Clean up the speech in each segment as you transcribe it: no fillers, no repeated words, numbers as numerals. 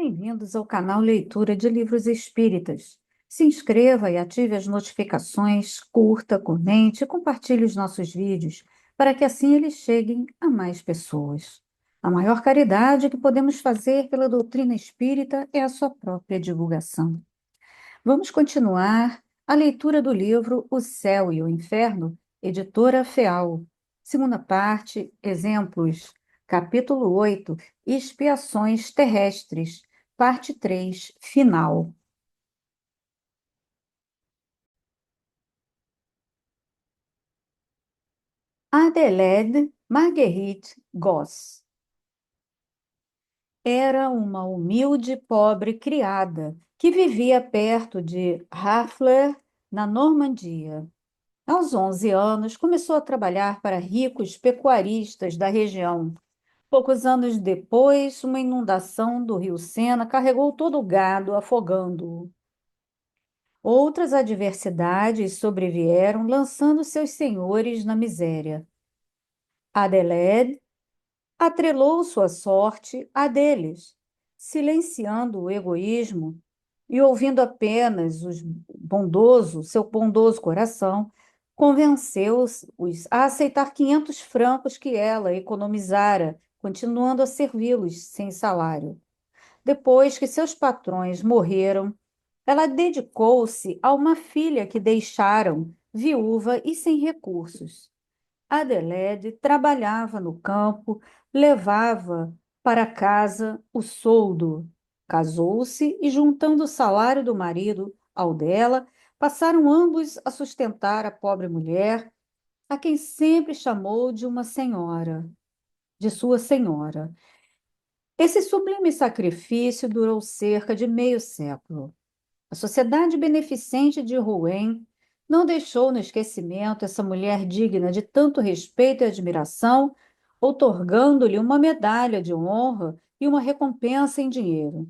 Bem-vindos ao canal Leitura de Livros Espíritas. Se inscreva e ative as notificações, curta, comente e compartilhe os nossos vídeos para que assim eles cheguem a mais pessoas. A maior caridade que podemos fazer pela doutrina espírita é a sua própria divulgação. Vamos continuar a leitura do livro O Céu e o Inferno, editora FEAL. Segunda parte, exemplos. Capítulo 8, Expiações Terrestres. Parte 3, final. Adelaide Marguerite Goss era uma humilde pobre criada que vivia perto de Harfleur, na Normandia. Aos 11 anos, começou a trabalhar para ricos pecuaristas da região. Poucos anos depois, uma inundação do rio Sena carregou todo o gado, afogando-o. Outras adversidades sobrevieram, lançando seus senhores na miséria. Adelaide atrelou sua sorte à deles, silenciando o egoísmo e ouvindo apenas seu bondoso coração, convenceu-os a aceitar 500 francos que ela economizara, continuando a servi-los sem salário. Depois que seus patrões morreram, ela dedicou-se a uma filha que deixaram, viúva e sem recursos. Adelaide trabalhava no campo, levava para casa o soldo. Casou-se e, juntando o salário do marido ao dela, passaram ambos a sustentar a pobre mulher, a quem sempre chamou de uma senhora, de sua senhora. Esse sublime sacrifício durou cerca de meio século. A Sociedade Beneficente de Rouen não deixou no esquecimento essa mulher digna de tanto respeito e admiração, outorgando-lhe uma medalha de honra e uma recompensa em dinheiro.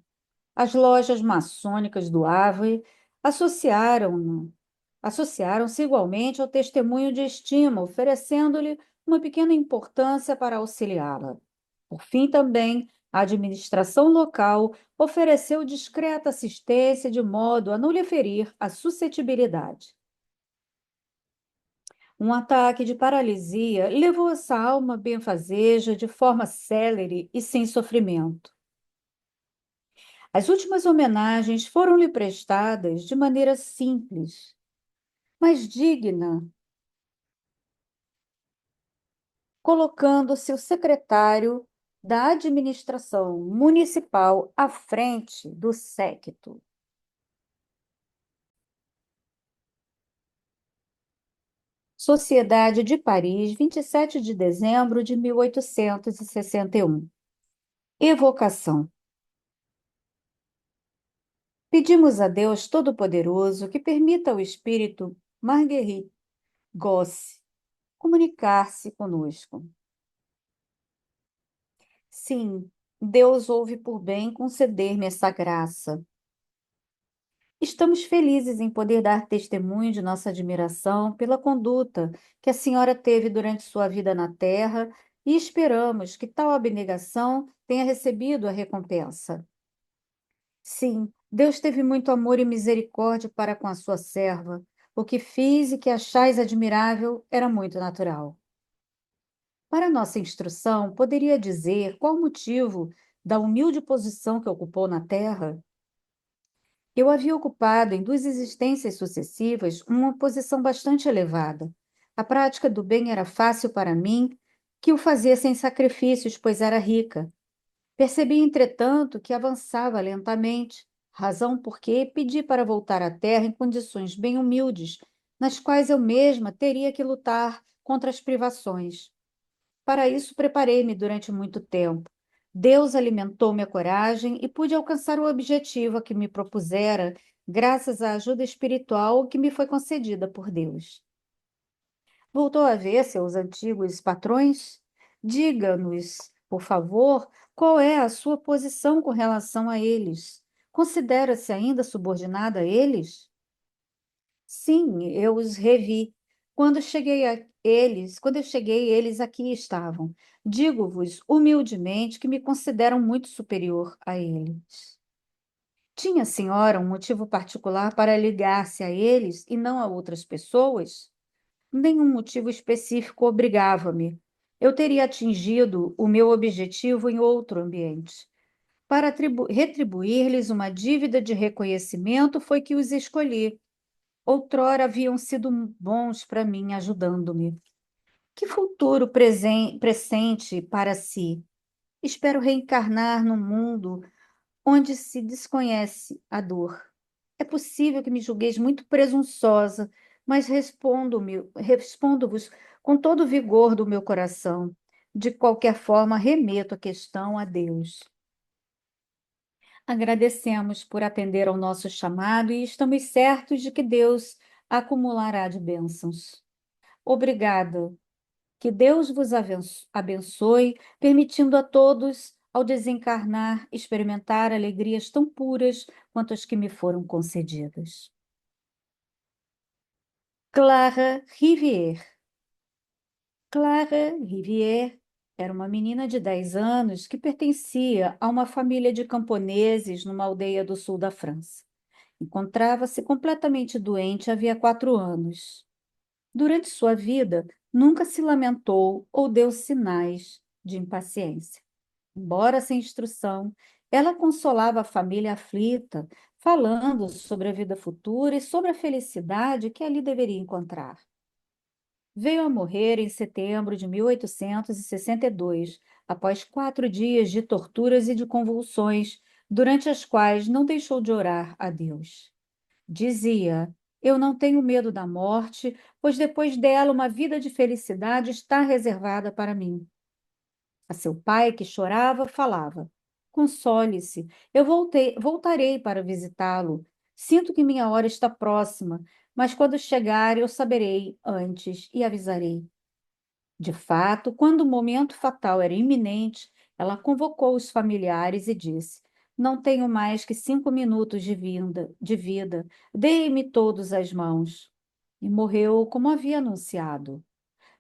As lojas maçônicas do Havre associaram associaram-se igualmente ao testemunho de estima, oferecendo-lhe uma pequena importância para auxiliá-la. Por fim, também, a administração local ofereceu discreta assistência de modo a não lhe ferir a suscetibilidade. Um ataque de paralisia levou essa alma benfazeja de forma célere e sem sofrimento. As últimas homenagens foram-lhe prestadas de maneira simples, mas digna, colocando seu secretário da administração municipal à frente do séquito. Sociedade de Paris, 27 de dezembro de 1861. Evocação. Pedimos a Deus Todo-Poderoso que permita ao espírito Marguerite Gosse comunicar-se conosco. Sim, Deus houve por bem conceder-me essa graça. Estamos felizes em poder dar testemunho de nossa admiração pela conduta que a senhora teve durante sua vida na Terra e esperamos que tal abnegação tenha recebido a recompensa. Sim, Deus teve muito amor e misericórdia para com a sua serva. O que fiz e que achais admirável era muito natural. Para nossa instrução, poderia dizer qual o motivo da humilde posição que ocupou na Terra? Eu havia ocupado em duas existências sucessivas uma posição bastante elevada. A prática do bem era fácil para mim, que o fazia sem sacrifícios, pois era rica. Percebi, entretanto, que avançava lentamente, razão porque pedi para voltar à terra em condições bem humildes, nas quais eu mesma teria que lutar contra as privações. Para isso, preparei-me durante muito tempo. Deus alimentou minha coragem e pude alcançar o objetivo a que me propusera, graças à ajuda espiritual que me foi concedida por Deus. Voltou a ver seus antigos patrões? Diga-nos, por favor, qual é a sua posição com relação a eles? Considera-se ainda subordinada a eles? Sim, eu os revi. Quando eu cheguei, eles aqui estavam. Digo-vos humildemente que me consideram muito superior a eles. Tinha a senhora um motivo particular para ligar-se a eles e não a outras pessoas? Nenhum motivo específico obrigava-me. Eu teria atingido o meu objetivo em outro ambiente. Para retribuir-lhes uma dívida de reconhecimento, foi que os escolhi. Outrora haviam sido bons para mim, ajudando-me. Que futuro presente para si? Espero reencarnar num mundo onde se desconhece a dor. É possível que me julgueis muito presunçosa, mas respondo-vos com todo o vigor do meu coração. De qualquer forma, remeto a questão a Deus. Agradecemos por atender ao nosso chamado e estamos certos de que Deus acumulará de bênçãos. Obrigada. Que Deus vos abençoe, permitindo a todos, ao desencarnar, experimentar alegrias tão puras quanto as que me foram concedidas. Clara Rivière. Clara Rivière era uma menina de 10 anos que pertencia a uma família de camponeses numa aldeia do sul da França. Encontrava-se completamente doente havia 4 anos. Durante sua vida, nunca se lamentou ou deu sinais de impaciência. Embora sem instrução, ela consolava a família aflita, falando sobre a vida futura e sobre a felicidade que ali deveria encontrar. Veio a morrer em setembro de 1862, após 4 dias de torturas e de convulsões, durante as quais não deixou de orar a Deus. Dizia: Eu não tenho medo da morte, pois depois dela uma vida de felicidade está reservada para mim. A seu pai, que chorava, falava: Console-se, eu voltarei para visitá-lo. Sinto que minha hora está próxima, mas quando chegar eu saberei antes e avisarei. De fato, quando o momento fatal era iminente, ela convocou os familiares e disse: Não tenho mais que 5 minutos de vida. Deem-me todos as mãos. E morreu como havia anunciado.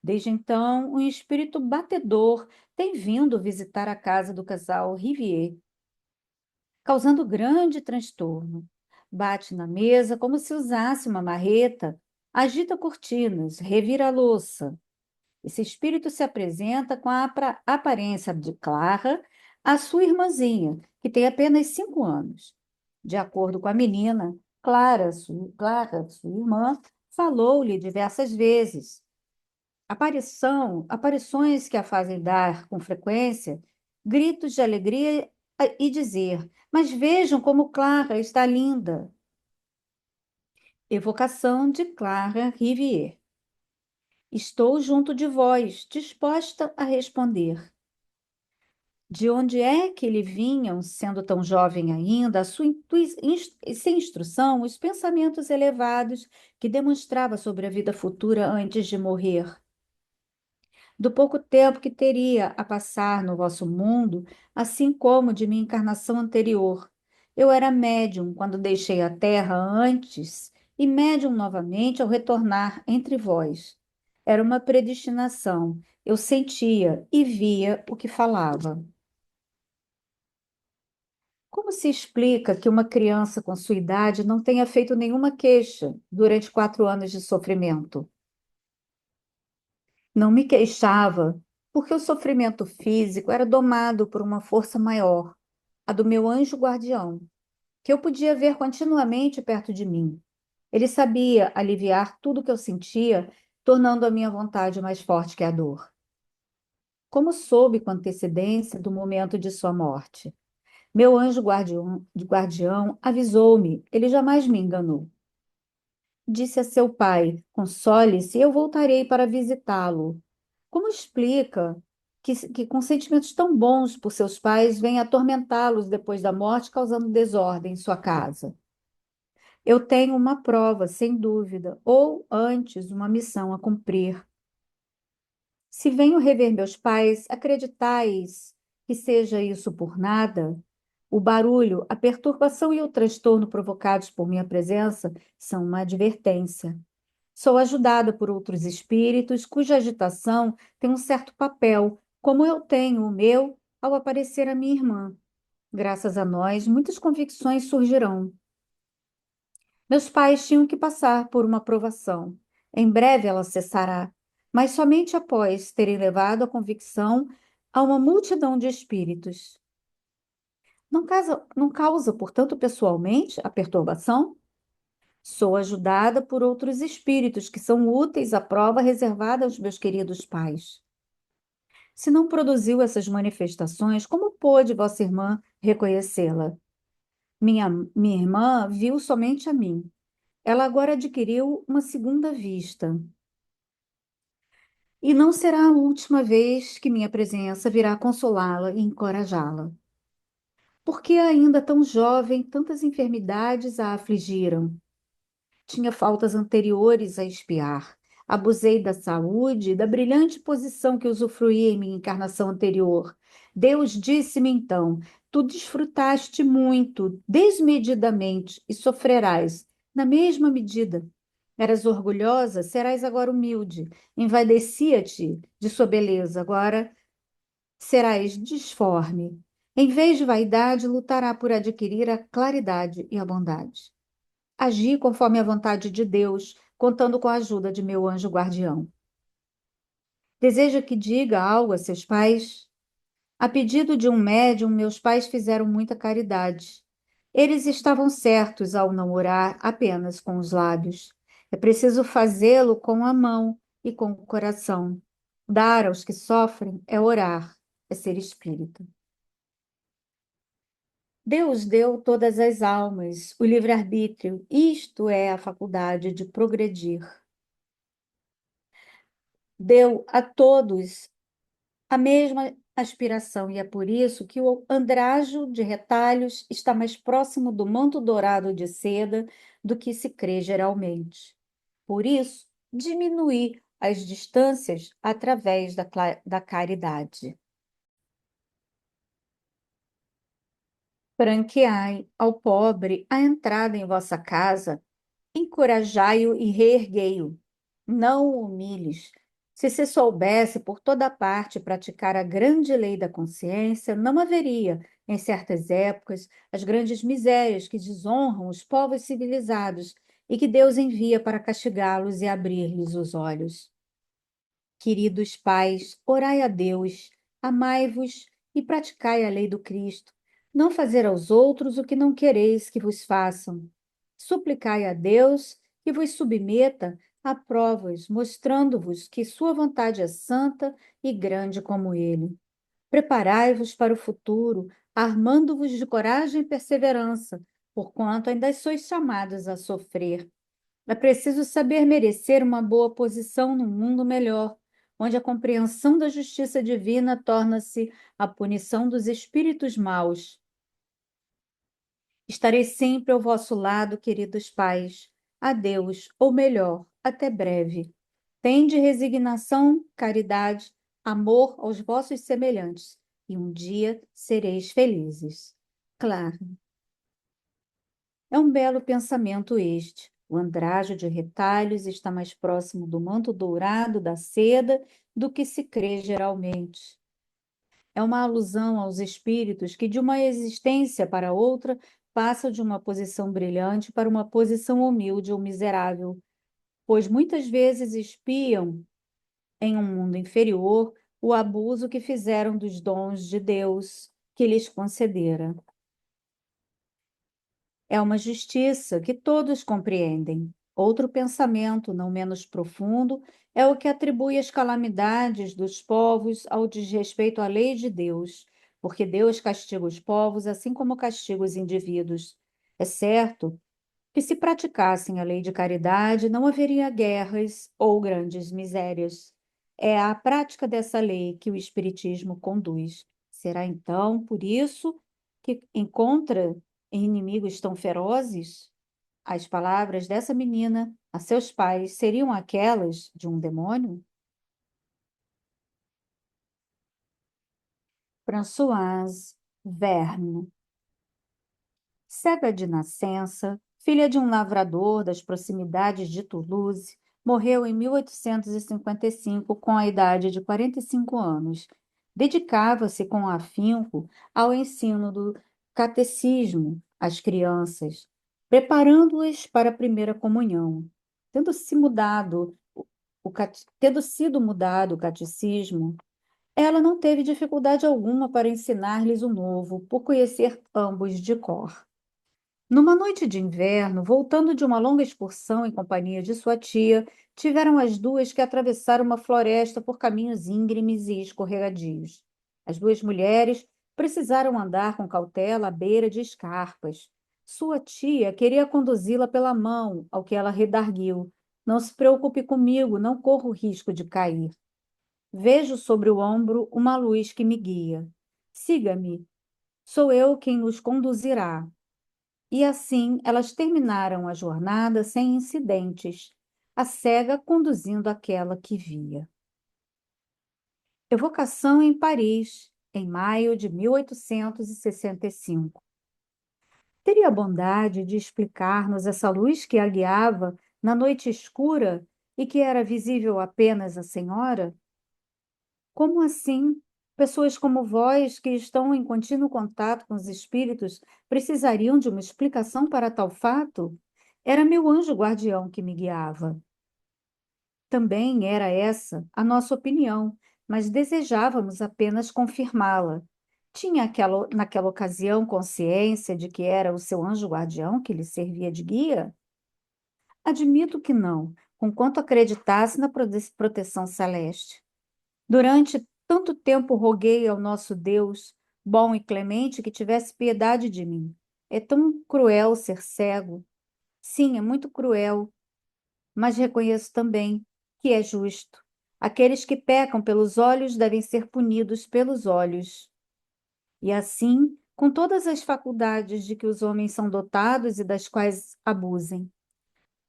Desde então, um espírito batedor tem vindo visitar a casa do casal Rivière, causando grande transtorno. Bate na mesa como se usasse uma marreta, agita cortinas, revira a louça. Esse espírito se apresenta com a aparência de Clara, a sua irmãzinha, que tem apenas 5 anos. De acordo com a menina, Clara, sua irmã, falou-lhe diversas vezes. Aparições que a fazem dar com frequência gritos de alegria e dizer: Mas vejam como Clara está linda. Evocação de Clara Rivière. Estou junto de vós, disposta a responder. De onde é que lhe vinham, sendo tão jovem ainda, a sua sem instrução, os pensamentos elevados que demonstrava sobre a vida futura antes de morrer? Do pouco tempo que teria a passar no vosso mundo, assim como de minha encarnação anterior. Eu era médium quando deixei a terra antes e médium novamente ao retornar entre vós. Era uma predestinação. Eu sentia e via o que falava. Como se explica que uma criança com sua idade não tenha feito nenhuma queixa durante 4 anos de sofrimento? Não me queixava, porque o sofrimento físico era domado por uma força maior, a do meu anjo guardião, que eu podia ver continuamente perto de mim. Ele sabia aliviar tudo que eu sentia, tornando a minha vontade mais forte que a dor. Como soube com antecedência do momento de sua morte? Meu anjo guardião avisou-me, ele jamais me enganou. Disse a seu pai: Console-se, eu voltarei para visitá-lo. Como explica que com sentimentos tão bons por seus pais, vem atormentá-los depois da morte, causando desordem em sua casa? Eu tenho uma prova, sem dúvida, ou antes, uma missão a cumprir. Se venho rever meus pais, acreditais que seja isso por nada? O barulho, a perturbação e o transtorno provocados por minha presença são uma advertência. Sou ajudada por outros espíritos cuja agitação tem um certo papel, como eu tenho o meu ao aparecer a minha irmã. Graças a nós, muitas convicções surgirão. Meus pais tinham que passar por uma provação. Em breve ela cessará, mas somente após terem levado a convicção a uma multidão de espíritos. Não causa, portanto, pessoalmente a perturbação? Sou ajudada por outros espíritos que são úteis à prova reservada aos meus queridos pais. Se não produziu essas manifestações, como pôde vossa irmã reconhecê-la? Minha, minha irmã viu somente a mim. Ela agora adquiriu uma segunda vista. E não será a última vez que minha presença virá consolá-la e encorajá-la. Porque ainda tão jovem, tantas enfermidades a afligiram. Tinha faltas anteriores a expiar. Abusei da saúde, da brilhante posição que usufruí em minha encarnação anterior. Deus disse-me então: tu desfrutaste muito, desmedidamente, e sofrerás, na mesma medida. Eras orgulhosa, serás agora humilde. Envaidecia-te de sua beleza, agora serás disforme. Em vez de vaidade, lutará por adquirir a claridade e a bondade. Agi conforme a vontade de Deus, contando com a ajuda de meu anjo guardião. Deseja que diga algo a seus pais? A pedido de um médium, meus pais fizeram muita caridade. Eles estavam certos ao não orar apenas com os lábios. É preciso fazê-lo com a mão e com o coração. Dar aos que sofrem é orar, é ser espírita. Deus deu todas as almas o livre-arbítrio, isto é a faculdade de progredir. Deu a todos a mesma aspiração, e é por isso que o andrajo de retalhos está mais próximo do manto dourado de seda do que se crê geralmente. Por isso, diminuir as distâncias através da caridade. Franqueai ao pobre a entrada em vossa casa, encorajai-o e reerguei-o. Não o humilhes. Se soubesse por toda parte praticar a grande lei da consciência, não haveria, em certas épocas, as grandes misérias que desonram os povos civilizados e que Deus envia para castigá-los e abrir-lhes os olhos. Queridos pais, orai a Deus, amai-vos e praticai a lei do Cristo. Não fazer aos outros o que não quereis que vos façam. Suplicai a Deus que vos submeta a provas, mostrando-vos que sua vontade é santa e grande como ele. Preparai-vos para o futuro, armando-vos de coragem e perseverança, porquanto ainda sois chamados a sofrer. É preciso saber merecer uma boa posição num mundo melhor, onde a compreensão da justiça divina torna-se a punição dos espíritos maus. Estarei sempre ao vosso lado, queridos pais. Adeus, ou melhor, até breve. Tende resignação, caridade, amor aos vossos semelhantes, e um dia sereis felizes. Claro. É um belo pensamento este. O andrajo de retalhos está mais próximo do manto dourado da seda do que se crê geralmente. É uma alusão aos espíritos que, de uma existência para outra, passam de uma posição brilhante para uma posição humilde ou miserável, pois muitas vezes espiam, em um mundo inferior, o abuso que fizeram dos dons de Deus que lhes concedera. É uma justiça que todos compreendem. Outro pensamento, não menos profundo, é o que atribui as calamidades dos povos ao desrespeito à lei de Deus, porque Deus castiga os povos assim como castiga os indivíduos. É certo que, se praticassem a lei de caridade, não haveria guerras ou grandes misérias. É à prática dessa lei que o Espiritismo conduz. Será então por isso que encontra inimigos tão ferozes? As palavras dessa menina a seus pais seriam aquelas de um demônio? Françoise Verne. Cega de nascença, filha de um lavrador das proximidades de Toulouse, morreu em 1855 com a idade de 45 anos. Dedicava-se com afinco ao ensino catecismo às crianças, preparando-as para a primeira comunhão. Tendo se mudado, tendo sido mudado o catecismo, ela não teve dificuldade alguma para ensinar-lhes o novo, por conhecer ambos de cor. Numa noite de inverno, voltando de uma longa excursão em companhia de sua tia, tiveram as duas que atravessar uma floresta por caminhos íngremes e escorregadios. As duas mulheres precisaram andar com cautela à beira de escarpas. Sua tia queria conduzi-la pela mão, ao que ela redarguiu: Não se preocupe comigo, não corro risco de cair. Vejo sobre o ombro uma luz que me guia. Siga-me, sou eu quem nos conduzirá. E assim elas terminaram a jornada sem incidentes, a cega conduzindo aquela que via. Evocação em Paris, em maio de 1865. Teria a bondade de explicar-nos essa luz que a guiava na noite escura e que era visível apenas à senhora? Como assim? Pessoas como vós, que estão em contínuo contato com os espíritos, precisariam de uma explicação para tal fato? Era meu anjo guardião que me guiava. Também era essa a nossa opinião, mas desejávamos apenas confirmá-la. Tinha naquela ocasião consciência de que era o seu anjo guardião que lhe servia de guia? Admito que não, conquanto acreditasse na proteção celeste. Durante tanto tempo roguei ao nosso Deus, bom e clemente, que tivesse piedade de mim. É tão cruel ser cego. Sim, é muito cruel, mas reconheço também que é justo. Aqueles que pecam pelos olhos devem ser punidos pelos olhos. E assim, com todas as faculdades de que os homens são dotados e das quais abusem.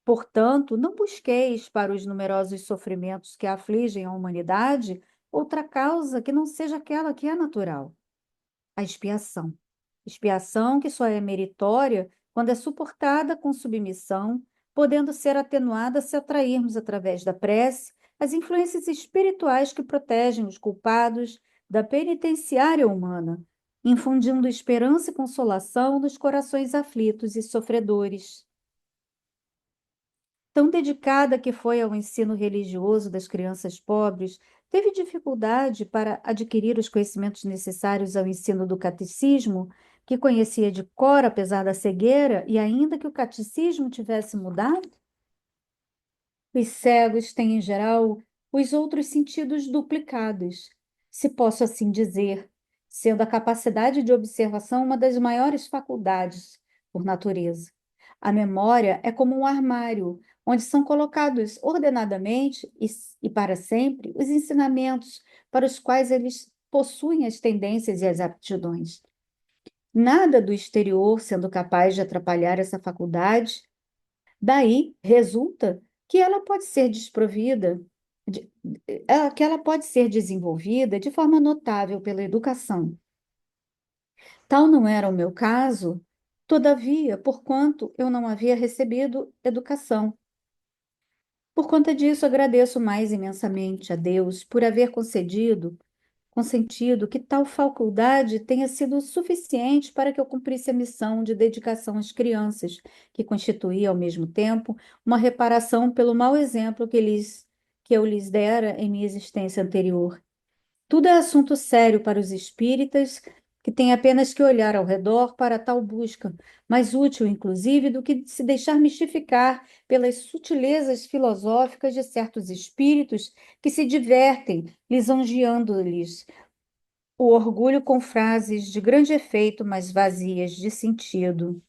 Portanto, não busqueis para os numerosos sofrimentos que afligem a humanidade outra causa que não seja aquela que é natural, a expiação. Expiação que só é meritória quando é suportada com submissão, podendo ser atenuada se atrairmos através da prece as influências espirituais que protegem os culpados da penitenciária humana, infundindo esperança e consolação nos corações aflitos e sofredores. Tão dedicada que foi ao ensino religioso das crianças pobres, teve dificuldade para adquirir os conhecimentos necessários ao ensino do catecismo, que conhecia de cor apesar da cegueira, e ainda que o catecismo tivesse mudado? Os cegos têm, em geral, os outros sentidos duplicados, se posso assim dizer, sendo a capacidade de observação uma das maiores faculdades, por natureza. A memória é como um armário, onde são colocados ordenadamente e para sempre os ensinamentos para os quais eles possuem as tendências e as aptidões. Nada do exterior sendo capaz de atrapalhar essa faculdade. Daí resulta que ela pode ser desprovida, de- que ela pode ser desenvolvida de forma notável pela educação. Tal não era o meu caso, todavia, porquanto eu não havia recebido educação. Por conta disso, agradeço mais imensamente a Deus por haver consentido que tal faculdade tenha sido suficiente para que eu cumprisse a missão de dedicação às crianças, que constituía, ao mesmo tempo, uma reparação pelo mau exemplo que eu lhes dera em minha existência anterior. Tudo é assunto sério para os espíritas, que têm apenas que olhar ao redor para tal busca, mais útil, inclusive, do que se deixar mistificar pelas sutilezas filosóficas de certos espíritos que se divertem lisonjeando-lhes o orgulho com frases de grande efeito, mas vazias de sentido.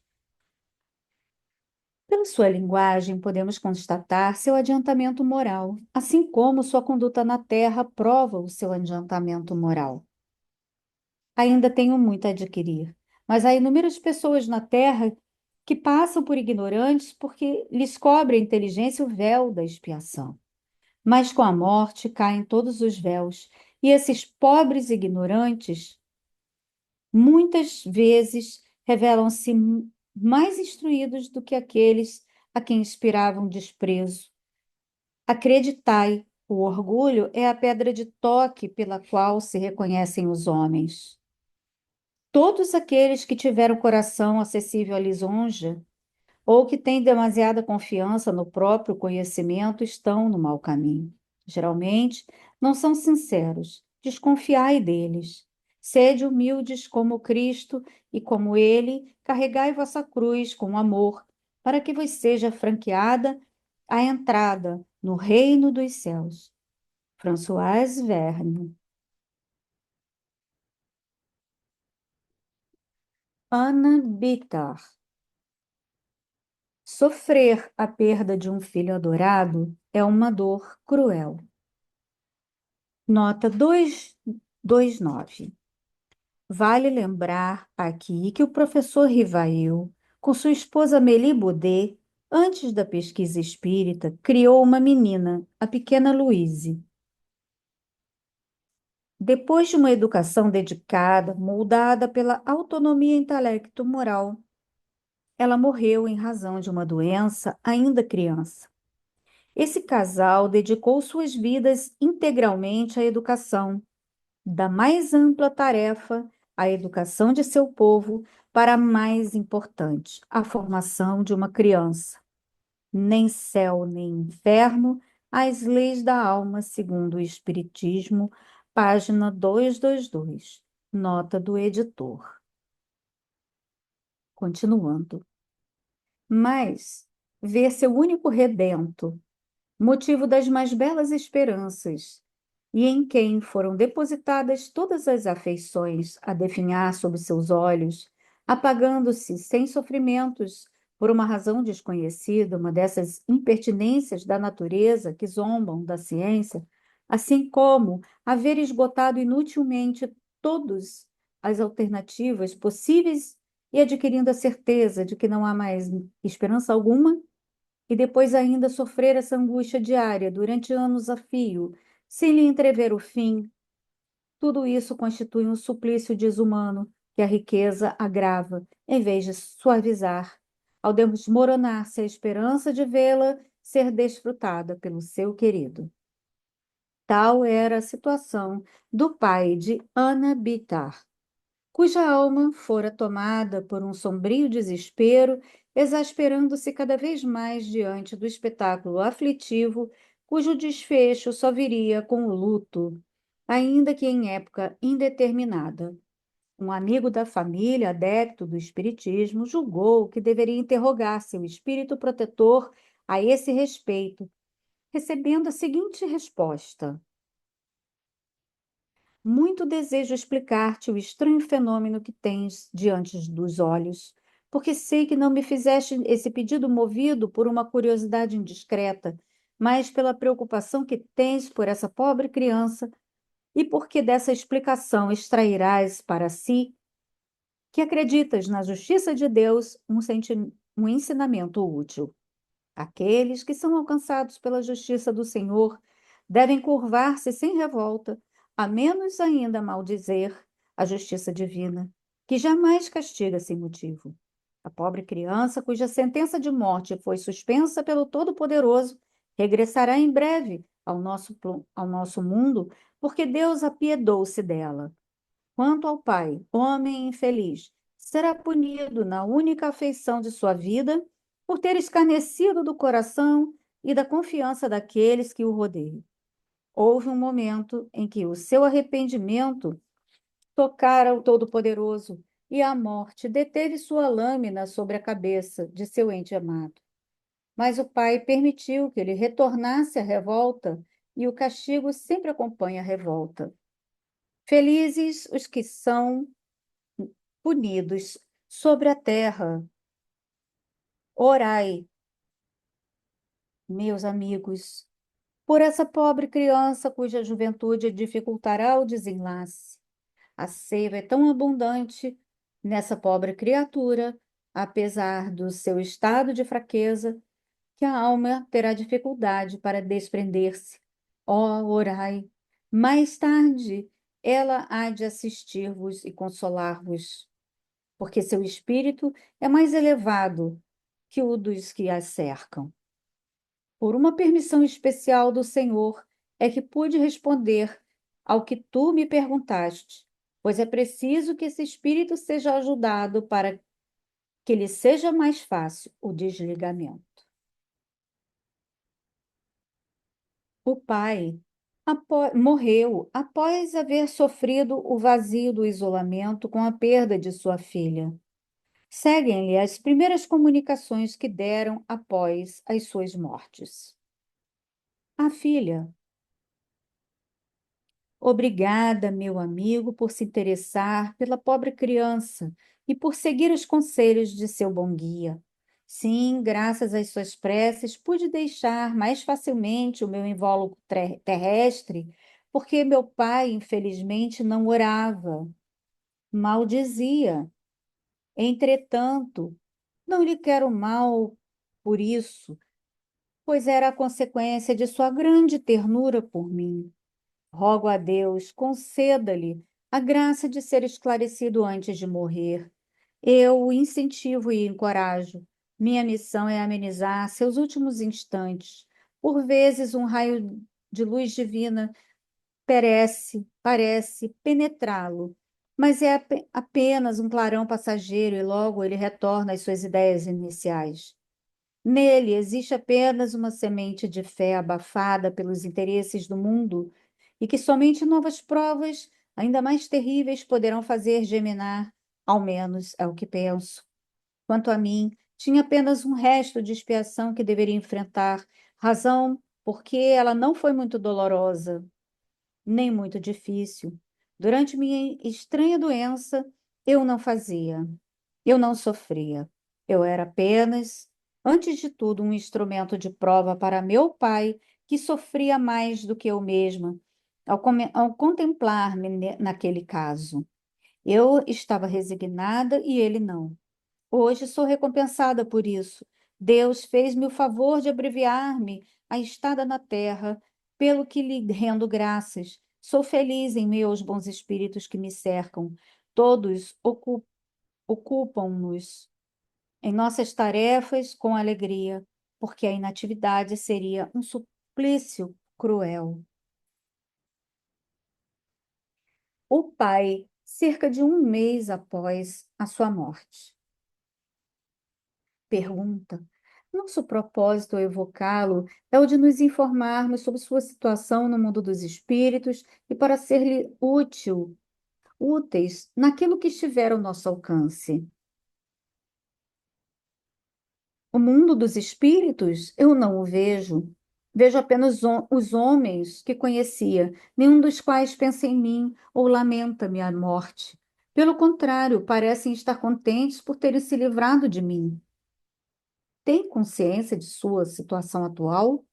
Pela sua linguagem, podemos constatar seu adiantamento moral, assim como sua conduta na Terra prova o seu adiantamento moral. Ainda tenho muito a adquirir, mas há inúmeras pessoas na Terra que passam por ignorantes porque lhes cobre a inteligência o véu da expiação. Mas com a morte caem todos os véus, e esses pobres ignorantes muitas vezes revelam-se mais instruídos do que aqueles a quem inspiravam desprezo. Acreditai, o orgulho é a pedra de toque pela qual se reconhecem os homens. Todos aqueles que tiveram coração acessível à lisonja ou que têm demasiada confiança no próprio conhecimento estão no mau caminho. Geralmente, não são sinceros. Desconfiai deles. Sede humildes como Cristo e como Ele, carregai vossa cruz com amor, para que vos seja franqueada a entrada no reino dos céus. François Verne. Anna Bitar. Sofrer a perda de um filho adorado é uma dor cruel. Nota 229. Vale lembrar aqui que o professor Rivail, com sua esposa Mélie Baudet, antes da pesquisa espírita, criou uma menina, a pequena Louise. Depois de uma educação dedicada, moldada pela autonomia intelecto-moral, ela morreu em razão de uma doença ainda criança. Esse casal dedicou suas vidas integralmente à educação, da mais ampla tarefa, a educação de seu povo, para a mais importante, a formação de uma criança. Nem céu, nem inferno, as leis da alma, segundo o Espiritismo, página 222, nota do editor. Continuando. Mas ver seu único redento, motivo das mais belas esperanças, e em quem foram depositadas todas as afeições a definhar sob seus olhos, apagando-se sem sofrimentos, por uma razão desconhecida, uma dessas impertinências da natureza que zombam da ciência, assim como haver esgotado inutilmente todas as alternativas possíveis e adquirindo a certeza de que não há mais esperança alguma, e depois ainda sofrer essa angústia diária durante anos a fio, sem lhe entrever o fim, tudo isso constitui um suplício desumano que a riqueza agrava, em vez de suavizar, ao desmoronar-se a esperança de vê-la ser desfrutada pelo seu querido. Tal era a situação do pai de Anna Bitar, cuja alma fora tomada por um sombrio desespero, exasperando-se cada vez mais diante do espetáculo aflitivo, cujo desfecho só viria com o luto, ainda que em época indeterminada. Um amigo da família, adepto do espiritismo, julgou que deveria interrogar seu espírito protetor a esse respeito, recebendo a seguinte resposta: muito desejo explicar-te o estranho fenômeno que tens diante dos olhos, porque sei que não me fizeste esse pedido movido por uma curiosidade indiscreta, mas pela preocupação que tens por essa pobre criança, e porque dessa explicação extrairás para si que acreditas na justiça de Deus um ensinamento útil. Aqueles que são alcançados pela justiça do Senhor devem curvar-se sem revolta, a menos ainda maldizer a justiça divina, que jamais castiga sem motivo. A pobre criança, cuja sentença de morte foi suspensa pelo Todo-Poderoso, regressará em breve ao nosso mundo, porque Deus apiedou-se dela. Quanto ao pai, homem infeliz, será punido na única afeição de sua vida por ter escarnecido do coração e da confiança daqueles que o rodeiam. Houve um momento em que o seu arrependimento tocara o Todo-Poderoso e a morte deteve sua lâmina sobre a cabeça de seu ente amado. Mas o pai permitiu que ele retornasse à revolta e o castigo sempre acompanha a revolta. Felizes os que são punidos sobre a terra. Orai, meus amigos, por essa pobre criança cuja juventude dificultará o desenlace. A seiva é tão abundante nessa pobre criatura, apesar do seu estado de fraqueza, que a alma terá dificuldade para desprender-se. Ó, orai! Mais tarde ela há de assistir-vos e consolar-vos, porque seu espírito é mais elevado que o dos que a cercam. Por uma permissão especial do Senhor é que pude responder ao que tu me perguntaste. pois é preciso que esse espírito seja ajudado para que lhe seja mais fácil o desligamento. O pai morreu após haver sofrido o vazio do isolamento com a perda de sua filha. Seguem-lhe as primeiras comunicações que deram após as suas mortes. A filha: obrigada, meu amigo, por se interessar pela pobre criança e por seguir os conselhos de seu bom guia. Sim, graças às suas preces, pude deixar mais facilmente o meu invólucro terrestre, porque meu pai, infelizmente, não orava, maldizia. Entretanto, não lhe quero mal por isso, pois era a consequência de sua grande ternura por mim. Rogo a Deus, conceda-lhe a graça de ser esclarecido antes de morrer. Eu o incentivo e encorajo. Minha missão é amenizar seus últimos instantes. Por vezes, um raio de luz divina parece penetrá-lo, mas é apenas um clarão passageiro e logo ele retorna às suas ideias iniciais. Nele existe apenas uma semente de fé abafada pelos interesses do mundo e que somente novas provas, ainda mais terríveis, poderão fazer germinar, ao menos é o que penso. Quanto a mim, tinha apenas um resto de expiação que deveria enfrentar, razão porque ela não foi muito dolorosa, nem muito difícil. Durante minha estranha doença, eu não fazia. Eu não sofria. Eu era apenas, antes de tudo, um instrumento de prova para meu pai, que sofria mais do que eu mesma, ao contemplar-me naquele caso. Eu estava resignada e ele não. Hoje sou recompensada por isso. Deus fez-me o favor de abreviar-me a estada na terra, pelo que lhe rendo graças. Sou feliz em meio aos bons espíritos que me cercam. Todos ocupam-nos em nossas tarefas com alegria, porque a inatividade seria um suplício cruel. O pai, cerca de um mês após a sua morte, pergunta: nosso propósito ao evocá-lo é o de nos informarmos sobre sua situação no mundo dos espíritos e para ser-lhe úteis naquilo que estiver ao nosso alcance. O mundo dos espíritos, eu não o vejo. Vejo apenas os homens que conhecia, nenhum dos quais pensa em mim ou lamenta minha morte. Pelo contrário, parecem estar contentes por terem se livrado de mim. Tem consciência de sua situação atual?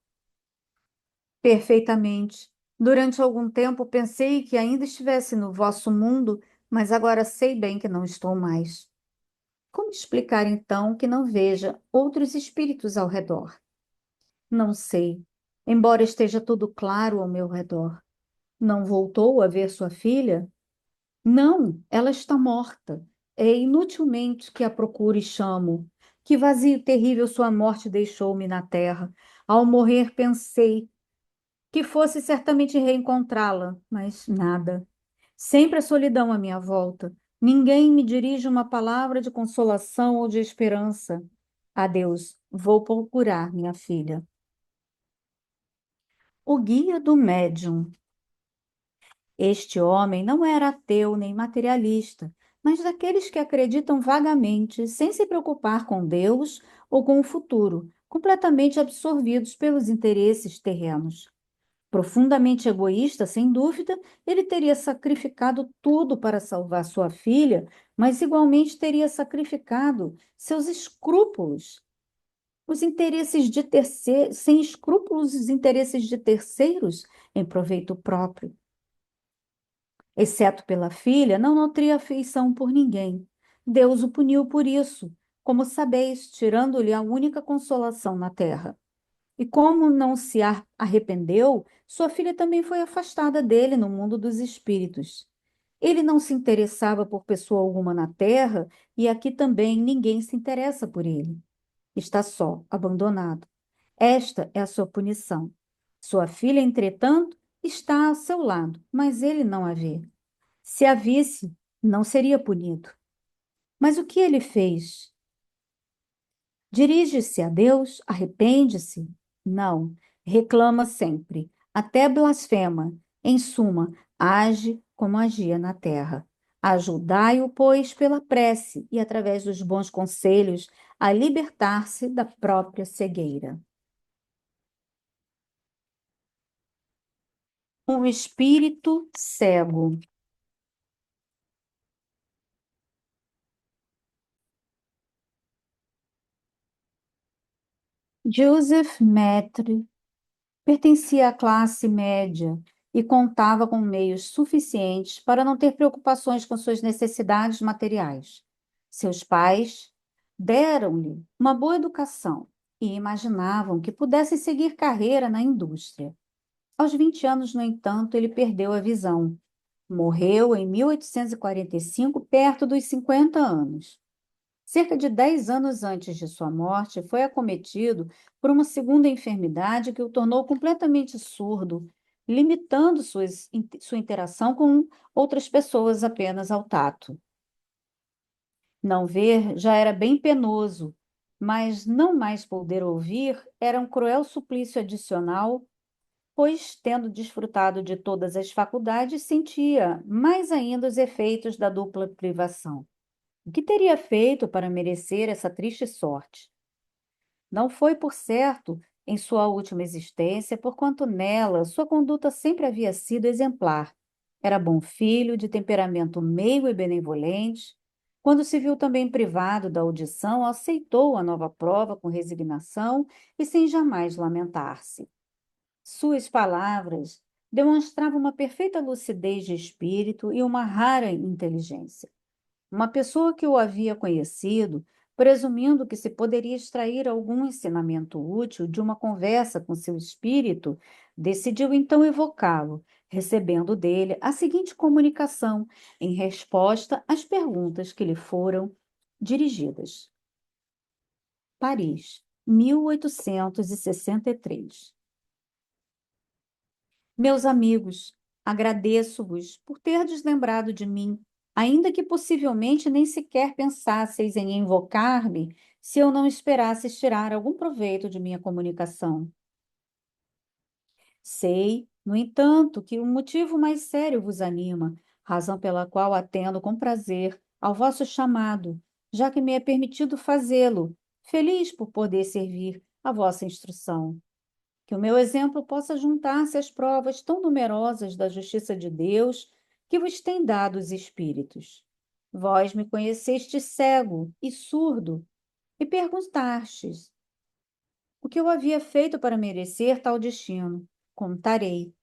Perfeitamente. Durante algum tempo pensei que ainda estivesse no vosso mundo, mas agora sei bem que não estou mais. Como explicar então que não veja outros espíritos ao redor? Não sei. Embora esteja tudo claro ao meu redor. Não voltou a ver sua filha? Não, ela está morta. É inutilmente que a procure e chamo. Que vazio terrível sua morte deixou-me na terra. Ao morrer, pensei que fosse certamente reencontrá-la, mas nada. Sempre a solidão à minha volta. Ninguém me dirige uma palavra de consolação ou de esperança. Adeus, vou procurar minha filha. O guia do médium. Este homem não era ateu nem materialista, mas daqueles que acreditam vagamente, sem se preocupar com Deus ou com o futuro, completamente absorvidos pelos interesses terrenos. Profundamente egoísta, sem dúvida, ele teria sacrificado tudo para salvar sua filha, mas igualmente teria sacrificado seus escrúpulos, os interesses de terceiros, sem escrúpulos os interesses de terceiros em proveito próprio. Exceto pela filha, não nutria afeição por ninguém. Deus o puniu por isso, como sabeis, tirando-lhe a única consolação na terra. E como não se arrependeu, sua filha também foi afastada dele no mundo dos espíritos. Ele não se interessava por pessoa alguma na terra, e aqui também ninguém se interessa por ele. Está só, abandonado. Esta é a sua punição. Sua filha, entretanto, está ao seu lado, mas ele não a vê. Se a visse, não seria punido. Mas o que ele fez? Dirige-se a Deus? Arrepende-se? Não. Reclama sempre, até blasfema. Em suma, age como agia na terra. Ajudai-o, pois, pela prece e através dos bons conselhos, a libertar-se da própria cegueira. Um espírito cego. Joseph Maître pertencia à classe média e contava com meios suficientes para não ter preocupações com suas necessidades materiais. Seus pais deram-lhe uma boa educação e imaginavam que pudesse seguir carreira na indústria. Aos 20 anos, no entanto, ele perdeu a visão. Morreu em 1845, perto dos 50 anos. Cerca de 10 anos antes de sua morte, foi acometido por uma segunda enfermidade que o tornou completamente surdo, limitando sua interação com outras pessoas apenas ao tato. Não ver já era bem penoso, mas não mais poder ouvir era um cruel suplício adicional, pois, tendo desfrutado de todas as faculdades, sentia mais ainda os efeitos da dupla privação. O que teria feito para merecer essa triste sorte? Não foi, por certo, em sua última existência, porquanto nela sua conduta sempre havia sido exemplar. Era bom filho, de temperamento meigo e benevolente. Quando se viu também privado da audição, aceitou a nova prova com resignação e sem jamais lamentar-se. Suas palavras demonstravam uma perfeita lucidez de espírito e uma rara inteligência. Uma pessoa que o havia conhecido, presumindo que se poderia extrair algum ensinamento útil de uma conversa com seu espírito, decidiu então evocá-lo, recebendo dele a seguinte comunicação em resposta às perguntas que lhe foram dirigidas. Paris, 1863. Meus amigos, agradeço-vos por terdes lembrado de mim, ainda que possivelmente nem sequer pensasseis em invocar-me se eu não esperasseis tirar algum proveito de minha comunicação. Sei, no entanto, que um motivo mais sério vos anima, razão pela qual atendo com prazer ao vosso chamado, já que me é permitido fazê-lo, feliz por poder servir à vossa instrução. Que o meu exemplo possa juntar-se às provas tão numerosas da justiça de Deus que vos tem dado os Espíritos. Vós me conhecestes cego e surdo e perguntastes o que eu havia feito para merecer tal destino. Contarei.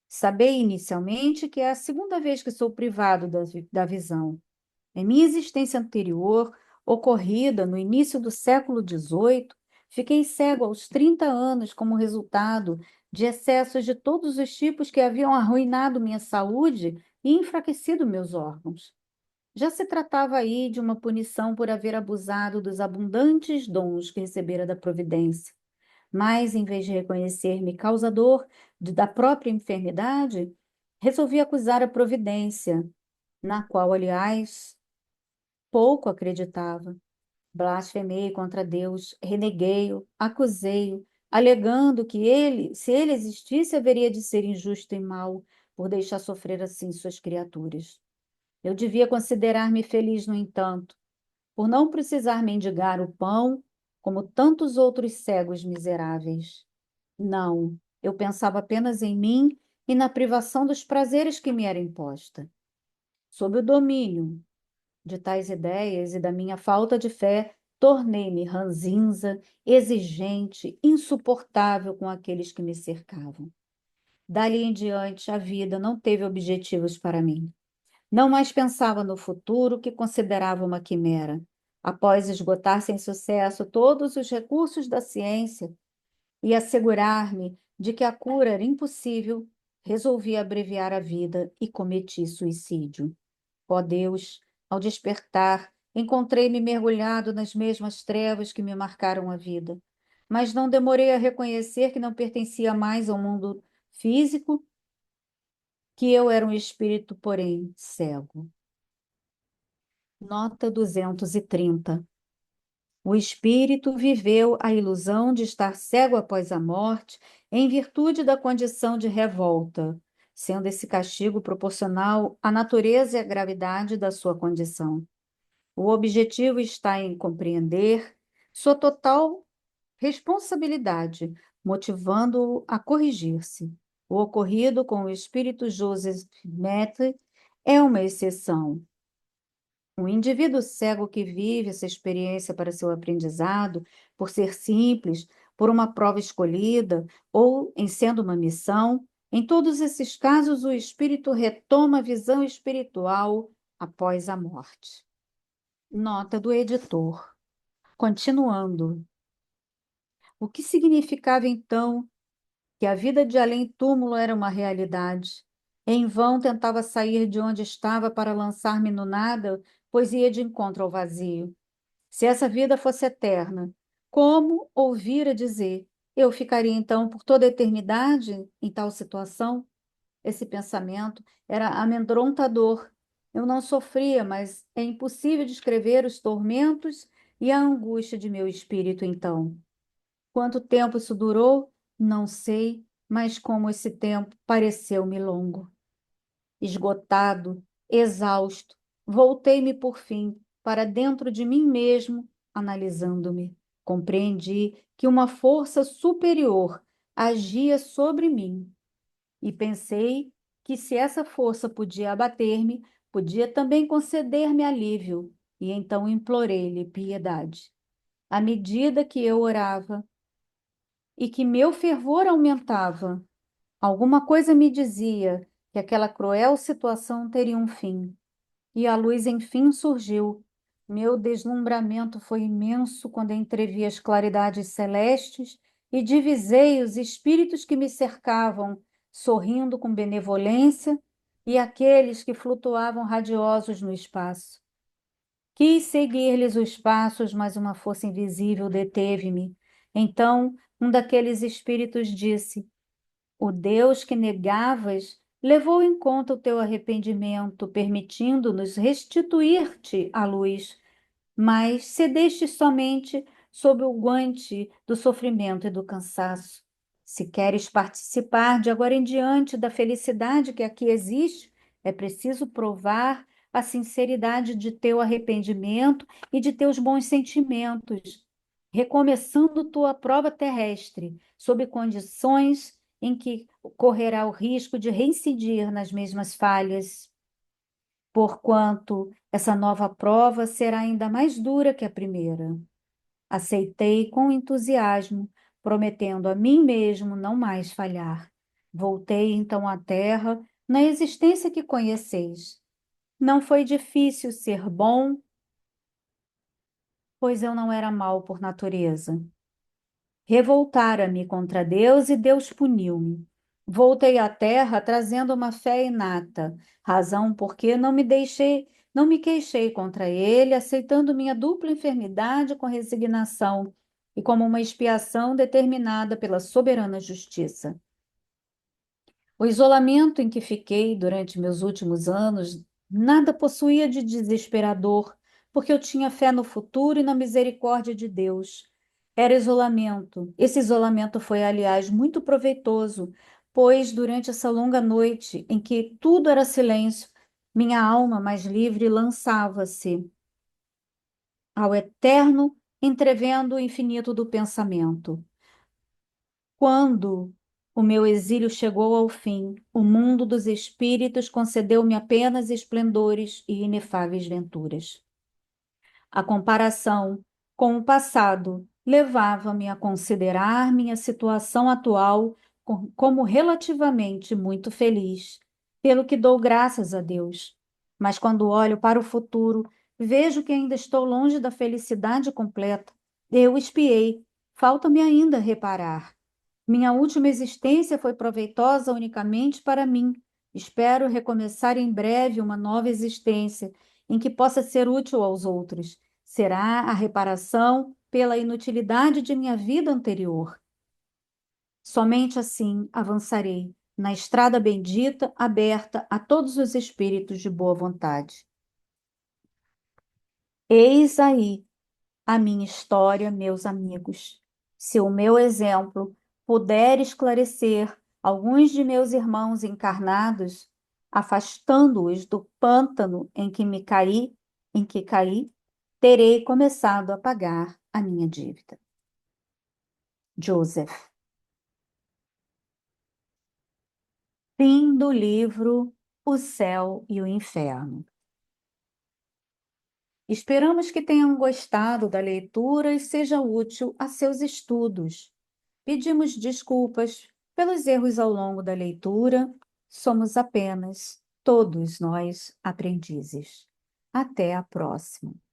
Sabei inicialmente que é a segunda vez que sou privado da visão. Em minha existência anterior, ocorrida no início do século XVIII, fiquei cego aos 30 anos como resultado de excessos de todos os tipos que haviam arruinado minha saúde e enfraquecido meus órgãos. Já se tratava aí de uma punição por haver abusado dos abundantes dons que recebera da providência. Mas, em vez de reconhecer-me causador da própria enfermidade, resolvi acusar a providência, na qual, aliás, pouco acreditava. Blasfemei contra Deus, reneguei-o, acusei-o, alegando que ele, se ele existisse, haveria de ser injusto e mau por deixar sofrer assim suas criaturas. Eu devia considerar-me feliz, no entanto, por não precisar mendigar o pão como tantos outros cegos miseráveis. Não, eu pensava apenas em mim e na privação dos prazeres que me era imposta. Sob o domínio de tais ideias e da minha falta de fé, tornei-me ranzinza, exigente, insuportável com aqueles que me cercavam. Dali em diante, a vida não teve objetivos para mim. Não mais pensava no futuro, que considerava uma quimera. Após esgotar sem sucesso todos os recursos da ciência e assegurar-me de que a cura era impossível, resolvi abreviar a vida e cometi suicídio. Ó Deus, ao despertar, encontrei-me mergulhado nas mesmas trevas que me marcaram a vida, mas não demorei a reconhecer que não pertencia mais ao mundo físico que eu era um espírito, porém, cego. Nota 230. O espírito viveu a ilusão de estar cego após a morte, em virtude da condição de revolta, sendo esse castigo proporcional à natureza e à gravidade da sua condição. O objetivo está em compreender sua total responsabilidade, motivando-o a corrigir-se. O ocorrido com o espírito Joseph Matter é uma exceção. Um indivíduo cego que vive essa experiência para seu aprendizado, por ser simples, por uma prova escolhida ou em sendo uma missão, em todos esses casos o espírito retoma a visão espiritual após a morte. Nota do editor. Continuando. O que significava então que a vida de além-túmulo era uma realidade? Em vão tentava sair de onde estava para lançar-me no nada, pois ia de encontro ao vazio. Se essa vida fosse eterna, como ouvira dizer, eu ficaria então por toda a eternidade em tal situação? Esse pensamento era amedrontador. Eu não sofria, mas é impossível descrever os tormentos e a angústia de meu espírito então. Quanto tempo isso durou? Não sei, mas como esse tempo pareceu-me longo. Esgotado, exausto, voltei-me por fim para dentro de mim mesmo, analisando-me. Compreendi que uma força superior agia sobre mim e pensei que se essa força podia abater-me, podia também conceder-me alívio, e então implorei-lhe piedade. À medida que eu orava e que meu fervor aumentava, alguma coisa me dizia que aquela cruel situação teria um fim. E a luz enfim surgiu. Meu deslumbramento foi imenso quando entrevi as claridades celestes e divisei os espíritos que me cercavam, sorrindo com benevolência, e aqueles que flutuavam radiosos no espaço. Quis seguir-lhes os passos, mas uma força invisível deteve-me. Então, um daqueles espíritos disse: o Deus que negavas levou em conta o teu arrependimento, permitindo-nos restituir-te a luz, mas cedeste somente sob o guante do sofrimento e do cansaço. Se queres participar de agora em diante da felicidade que aqui existe, é preciso provar a sinceridade de teu arrependimento e de teus bons sentimentos, recomeçando tua prova terrestre, sob condições em que correrá o risco de reincidir nas mesmas falhas, porquanto essa nova prova será ainda mais dura que a primeira. Aceitei com entusiasmo, prometendo a mim mesmo não mais falhar. Voltei então à terra, na existência que conheceis. Não foi difícil ser bom, pois eu não era mau por natureza. Revoltara-me contra Deus e Deus puniu-me. Voltei à terra trazendo uma fé inata, razão porque não me queixei contra ele, aceitando minha dupla enfermidade com resignação e como uma expiação determinada pela soberana justiça. O isolamento em que fiquei durante meus últimos anos nada possuía de desesperador, porque eu tinha fé no futuro e na misericórdia de Deus. Era isolamento. Esse isolamento foi, aliás, muito proveitoso, pois durante essa longa noite em que tudo era silêncio, minha alma mais livre lançava-se ao eterno, entrevendo o infinito do pensamento. Quando o meu exílio chegou ao fim, o mundo dos espíritos concedeu-me apenas esplendores e inefáveis venturas. A comparação com o passado levava-me a considerar minha situação atual como relativamente muito feliz, pelo que dou graças a Deus. Mas quando olho para o futuro, vejo que ainda estou longe da felicidade completa. Eu espiei, falta-me ainda reparar. Minha última existência foi proveitosa unicamente para mim. Espero recomeçar em breve uma nova existência em que possa ser útil aos outros. Será a reparação pela inutilidade de minha vida anterior. Somente assim avançarei, na estrada bendita aberta a todos os espíritos de boa vontade. Eis aí a minha história, meus amigos. Se o meu exemplo puder esclarecer alguns de meus irmãos encarnados, afastando-os do pântano em que caí, terei começado a pagar a minha dívida. Joseph. Fim do livro O Céu e o Inferno. Esperamos que tenham gostado da leitura e seja útil a seus estudos. Pedimos desculpas pelos erros ao longo da leitura. Somos apenas, todos nós, aprendizes. Até a próxima.